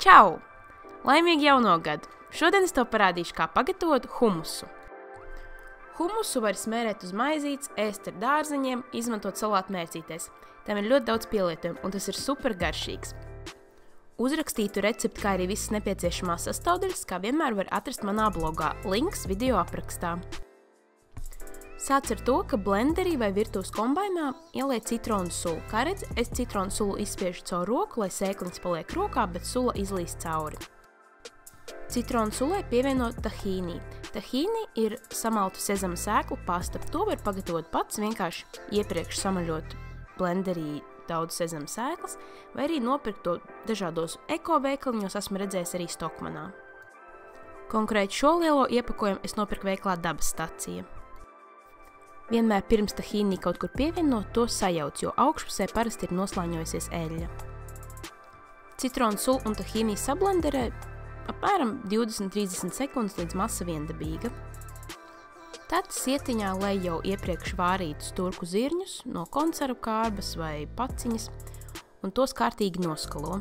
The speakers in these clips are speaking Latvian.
Čau! Laimīgi jauno gadu! Šodien es tev parādīšu, kā pagatavot humusu. Humusu var smērēt uz maizītes, ēst ar dārzeņiem, izmantot salātu mērcītēs. Tam ir ļoti daudz pielietojumu, un tas ir super garšīgs. Uzrakstītu recepti, kā arī visas nepieciešamās sastāvdaļas, kā vienmēr var atrast manā blogā, links video aprakstā. Sāc ar to, ka blenderī vai virtuves kombainā ieliec citronu sulu. Kā redz, es citronu sulu izspiežu caur roku, lai sēkliņas paliek rokā, bet sula izlīst cauri. Citronu sulai pievieno tahīnī. Tahīnī ir samaltu sezama sēklu pasta. To var pagatavot pats, vienkārši iepriekš samaļot blenderī daudz sezama sēklas, vai arī nopirkt to dažādos eko veikaliņos, esmu redzējis arī Stokmanā. Konkrēti šo lielo iepakojumu es nopirku veikalā Dabas stacija. Vienmēr pirms tahīnī kaut kur pievienot, to sajauc, jo augšpusē parasti ir noslāņojusies eļļa. Citronu sulu un tahīnī sablenderē apmēram 20–30 sekundes līdz masa viendabīga. Tad sietiņā lej jau iepriekš vārītus turku zirņus no konservu kārbas vai paciņas un tos kārtīgi noskalo.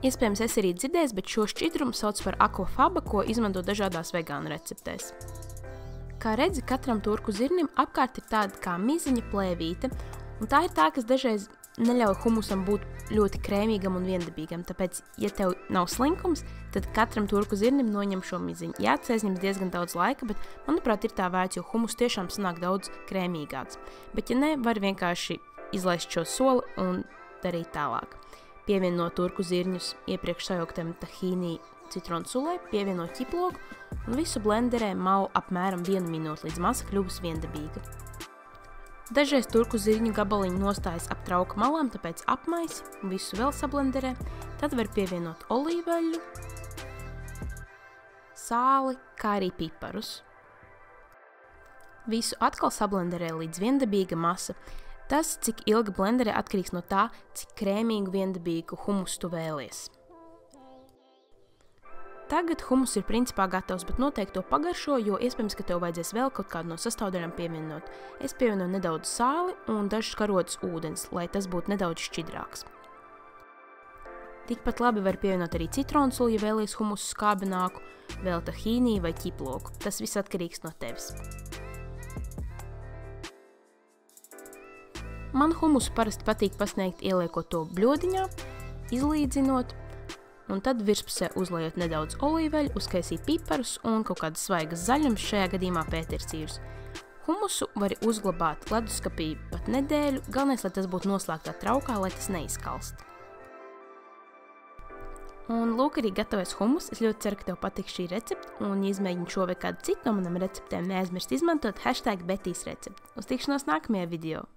Iespējams, es arī dzirdējis, bet šo šķidrumu sauc par aquafaba, ko izmanto dažādās vegānu receptēs. Kā redzi, katram turku zirnim apkārt ir tāda kā miziņa plēvīte, un tā ir tā, kas dažreiz neļauj humusam būt ļoti krēmīgam un viendabīgam, tāpēc, ja tev nav slinkums, tad katram turku zirnim noņem šo miziņu. Jā, tas aizņems diezgan daudz laika, bet, manuprāt, ir tā vērts, jo humus tiešām sanāk daudz krēmīgāks. Bet, ja ne, var vienkārši izlaist šo soli un darīt tālāk. Pievieno turku zirņus iepriekš sajauktam tahīnī citronu sulai, pievieno ķiplogu un visu blenderē mau apmēram 1 minūti, līdz masa kļūs viendabīga. Dažreiz turku zirņu gabaliņu nostājas ap trauka malām, tāpēc apmaisi un visu vēl sablenderē. Tad var pievienot olīveļu, sāli, kā arī piparus. Visu atkal sablenderē līdz viendabīga masa. Tas, cik ilgi blenderē, atkarīgs no tā, cik krēmīgu viendabīgu humusu tu vēlies. Tagad humus ir principā gatavs, bet noteikti to pagaršo, jo iespējams, ka tev vajadzēs vēl kaut kādu no sastāvdaļām pievienot. Es pievienoju nedaudz sāli un dažus karotus ūdens, lai tas būtu nedaudz šķidrāks. Tikpat labi var pievienot arī citronu sulu, ja vēlies humusu skābināku, vēl tahīnī vai ķiplogu. Tas viss atkarīgs no tevis. Man humusu parasti patīk pasniegt ieliekot to bļodiņā, izlīdzinot, un tad virspusē uzliejot nedaudz olīveļu, uzkaisīt piparus un kaut kādas svaigas zaļumus, šajā gadījumā pētercīrus. Humusu var uzglabāt leduskapī pat nedēļu, galvenais, lai tas būtu noslēgtā traukā, lai tas neizkalst. Un lūk arī gatavais humus. Es ļoti ceru, ka tev patiks šī recepte, un ja izmēģini šo vai kādu citu no manām receptēm, neaizmirst izmantot #BettīsRecepti. Uz tikšanos nākamajā video!